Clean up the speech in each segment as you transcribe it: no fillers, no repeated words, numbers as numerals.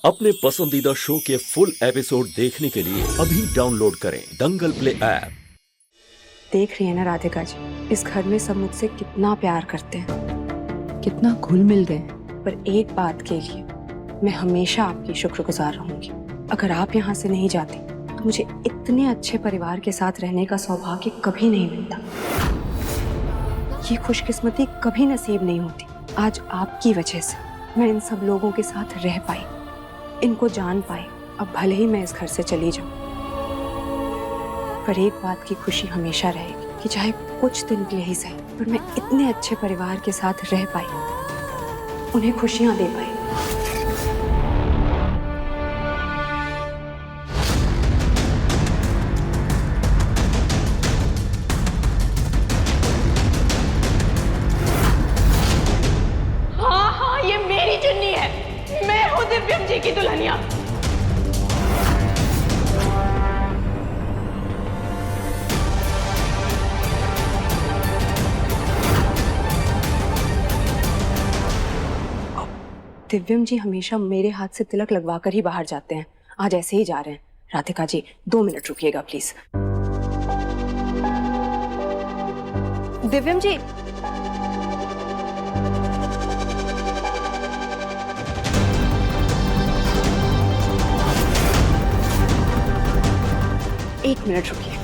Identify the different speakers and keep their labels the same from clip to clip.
Speaker 1: अपने पसंदीदा शो के फुल एपिसोड देखने के लिए अभी डाउनलोड करें दंगल प्ले ऐप।
Speaker 2: देख रही है ना राधिका जी, इस घर में सब मुझसे कितना प्यार करते हैं, कितना घुल मिल गए। पर एक बात के लिए मैं हमेशा आपकी शुक्रगुजार रहूंगी। अगर आप यहाँ से नहीं जाती तो मुझे इतने अच्छे परिवार के साथ रहने का सौभाग्य कभी नहीं मिलता। ये खुशकिस्मती कभी नसीब नहीं होती। आज आपकी वजह से मैं इन सब लोगों के साथ रह पाई, इनको जान पाई। अब भले ही मैं इस घर से चली जाऊं, पर एक बात की खुशी हमेशा रहेगी कि चाहे कुछ दिन के लिए ही सही, पर मैं इतने अच्छे परिवार के साथ रह पाई, उन्हें खुशियां दे पाई।
Speaker 3: हाँ, ये मेरी चुन्नी है। मैं हूँ दिव्यम जी की दुल्हनिया।
Speaker 2: दिव्यम जी हमेशा मेरे हाथ से तिलक लगवा कर ही बाहर जाते हैं, आज ऐसे ही जा रहे हैं। Radhika ji 2 minute रुकिएगा please. दिव्यम जी, एक मिनट रुकिए।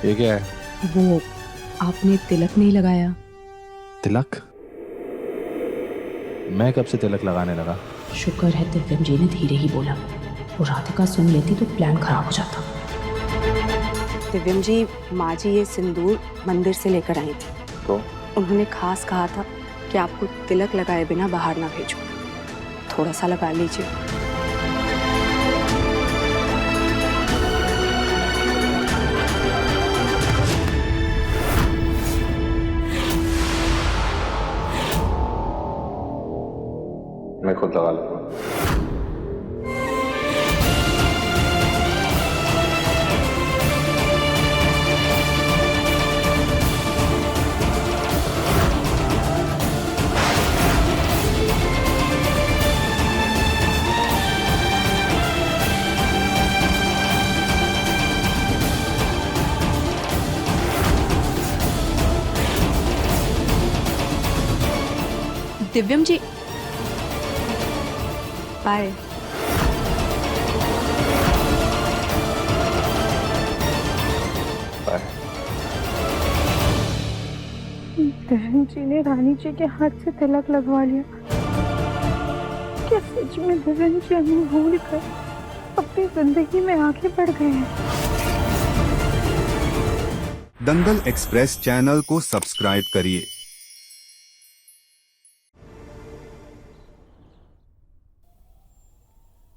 Speaker 4: ये क्या है?
Speaker 2: वो आपने तिलक नहीं लगाया।
Speaker 4: तिलक? मैं कब से तिलक लगाने लगा?
Speaker 5: शुक्र है दिव्यम जी ने धीरे ही बोला, वो राधिका सुन लेती तो प्लान खराब हो जाता।
Speaker 2: दिव्यम जी, माँ जी ये सिंदूर मंदिर से लेकर आई थी,
Speaker 4: तो
Speaker 2: उन्होंने खास कहा था कि आपको तिलक लगाए बिना बाहर ना भेजो। थोड़ा सा लगा लीजिए।
Speaker 4: मैं खुद लगा लूंगा।
Speaker 2: दिव्यम जी बाय।
Speaker 3: दिव्यम जी ने रानी जी के हाथ से तिलक लगवा लिया। क्या सच में दिव्यम जी अनमोल कर अपनी जिंदगी में आगे बढ़ गए हैं?
Speaker 6: दंगल एक्सप्रेस चैनल को सब्सक्राइब करिए।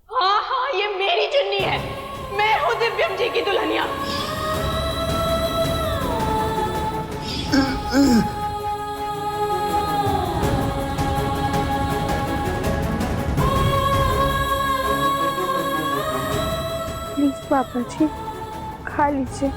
Speaker 3: हाँ, ये मेरी चुन्नी है। मैं हूँ दिव्यम जी की दुल्हनिया। प्लीज पापा जी, खा लीजिए।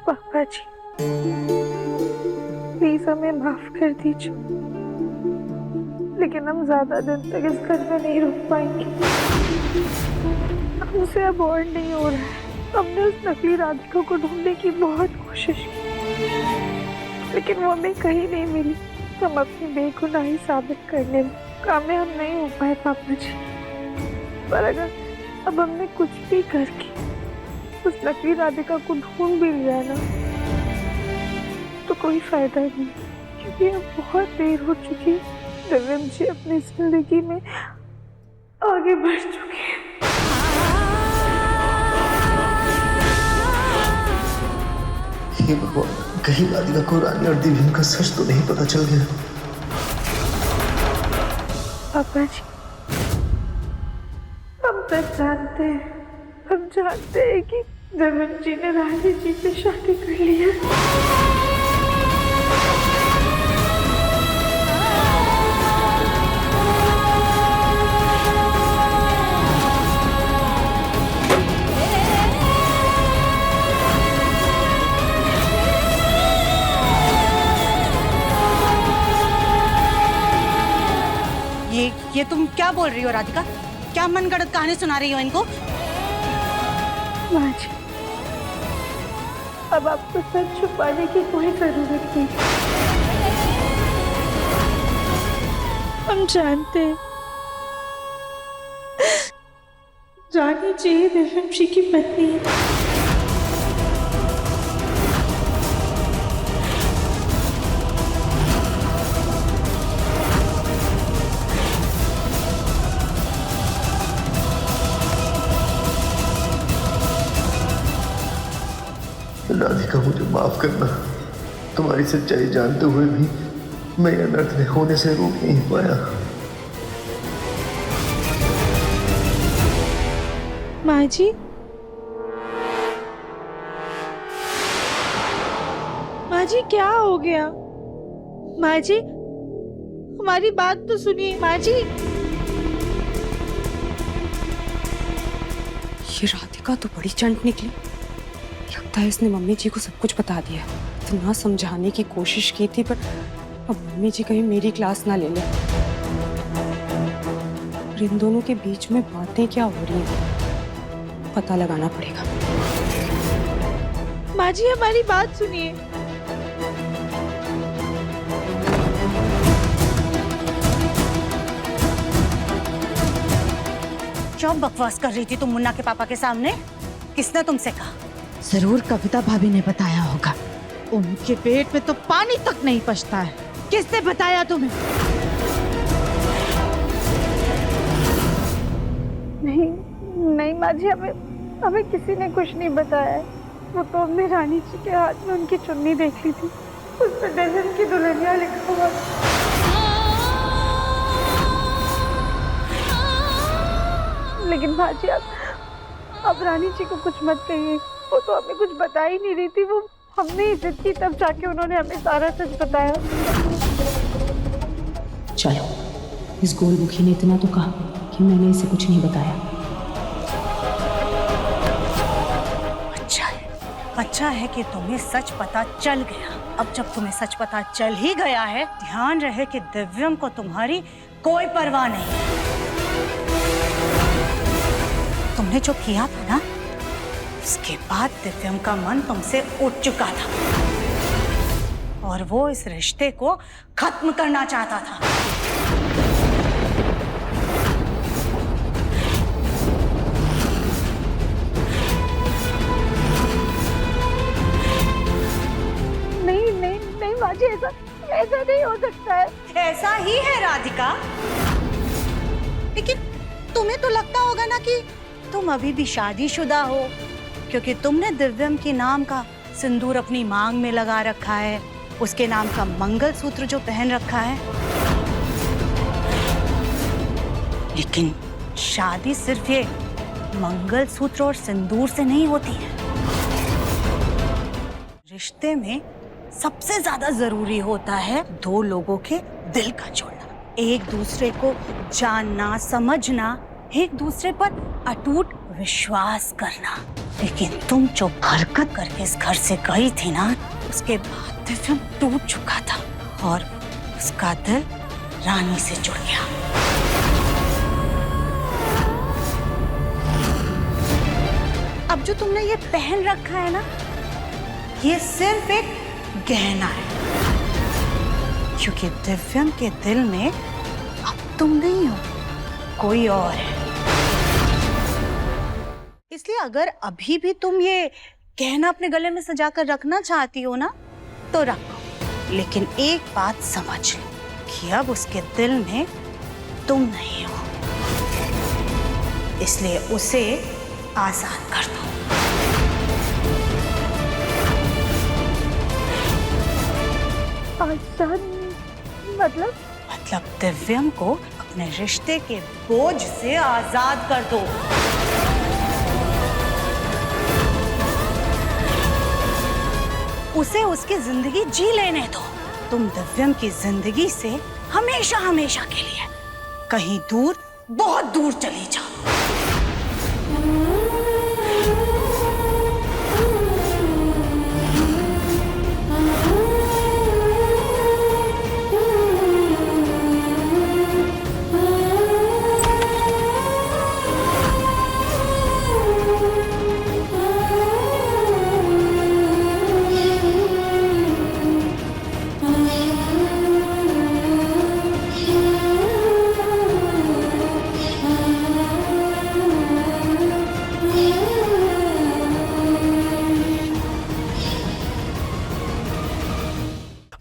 Speaker 3: पापा जी प्लीज हमें माफ कर दीजिए, लेकिन हम ज्यादा दिन तक इस घर में नहीं रुक पाएंगे। हमसे अब और नहीं हो रहा है। हमने उस नकली राधिका को ढूंढने की बहुत कोशिश की, लेकिन वो हमें कहीं नहीं मिली। हम अपनी बेगुनाही साबित करने में कामयाब नहीं हो पाए पापा जी। पर अगर अब हमने कुछ भी करके उस नकली राधिका को ढूंढ भी लिया ना, तो कोई फायदा नहीं, क्योंकि अब बहुत देर हो चुकी है। दिव्यम जी अपनी जिंदगी में आगे बढ़ चुके हैं।
Speaker 7: हे भगवान, कहीं राधिका को रानी और दिव्यम का सच तो नहीं पता चल गया?
Speaker 3: पापा जी, हम तक जानते हैं हम जानते हैं कि दिव्यम जी ने रानी जी से शादी कर ली है।
Speaker 8: ये तुम क्या बोल रही हो राधिका? क्या मनगढ़ंत कहानी सुना रही हो इनको?
Speaker 3: माँ जी, अब आपको सच छुपाने की कोई जरूरत नहीं। हम जानते हैं रानी जी दिव्यम जी की पत्नी है।
Speaker 7: राधिका, मुझे माफ करना। तुम्हारी सच्चाई जानते हुए भी मैं ये अनर्थ होने से रोक नहीं पाया।
Speaker 3: माँ जी, माँ जी क्या हो गया? माँ जी, हमारी बात तो सुनिए। माँ जी,
Speaker 2: ये राधिका तो बड़ी चंट निकली। लगता है इसने मम्मी जी को सब कुछ बता दिया। इतना समझाने की कोशिश की थी, पर अब मम्मी जी कहीं मेरी क्लास ना ले ले। और इन दोनों के बीच में बातें क्या हो रही हैं, पता लगाना पड़ेगा।
Speaker 3: माँ जी हमारी बात सुनिए।
Speaker 8: क्या बकवास कर रही थी तुम मुन्ना के पापा के सामने? किसने तुमसे कहा?
Speaker 9: जरूर कविता भाभी ने बताया होगा। उनके पेट में तो पानी तक नहीं पचता है। किसने बताया तुम्हें?
Speaker 3: नहीं माँ जी, हमें किसी ने कुछ नहीं बताया। वो तो हमने रानी जी के हाथ में उनकी चुन्नी देख ली थी, उस पर दिव्यम की दुल्हनिया लिखा हुआ। लेकिन माँ जी, अब रानी जी को कुछ मत कहिए। वो तो हमें कुछ बता ही नहीं रही थी। वो हमने ही जिद की, तब जाके उन्होंने हमें सारा सच बताया।
Speaker 5: चलो, इस गोलमुखी ने इतना तो कहा कि मैंने इसे कुछ नहीं बताया।
Speaker 8: अच्छा है कि तुम्हें सच पता चल गया। अब जब तुम्हें सच पता चल ही गया है, ध्यान रहे कि दिव्यम को तुम्हारी कोई परवाह नहीं। तुमने जो किया था ना, उसके बाद दिव्यम का मन तुमसे उठ चुका था और वो इस रिश्ते को खत्म करना चाहता था।
Speaker 3: नहीं माँ जी, ऐसा नहीं हो सकता है।
Speaker 8: ऐसा ही है राधिका, लेकिन तुम्हें तो लगता होगा ना कि तुम अभी भी शादीशुदा हो, क्योंकि तुमने दिव्यम के नाम का सिंदूर अपनी मांग में लगा रखा है, उसके नाम का मंगलसूत्र जो पहन रखा है। लेकिन शादी सिर्फ ये मंगलसूत्र और सिंदूर से नहीं होती है। रिश्ते में सबसे ज्यादा जरूरी होता है दो लोगों के दिल का जोड़ना, एक दूसरे को जानना, समझना, एक दूसरे पर अटूट विश्वास करना। लेकिन तुम जो हरकत करके इस घर से गई थी ना, उसके बाद दिव्यम टूट चुका था और उसका दिल रानी से जुड़ गया। अब जो तुमने ये पहन रखा है ना, ये सिर्फ एक गहना है, क्योंकि दिव्यम के दिल में अब तुम नहीं हो, कोई और है। इसलिए अगर अभी भी तुम ये गहना अपने गले में सजा कर रखना चाहती हो ना, तो रखो। लेकिन एक बात समझ लो कि अब उसके दिल में तुम नहीं हो, इसलिए उसे आजाद कर दो।
Speaker 3: आजाद मतलब
Speaker 8: दिव्यम को अपने रिश्ते के बोझ से आजाद कर दो। उसे उसकी जिंदगी जी लेने दो। तुम दिव्यम की जिंदगी से हमेशा हमेशा के लिए कहीं दूर, बहुत दूर चली जाओ।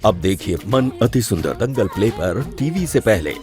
Speaker 1: अब देखिए मन अति सुंदर दंगल प्ले पर टीवी से पहले।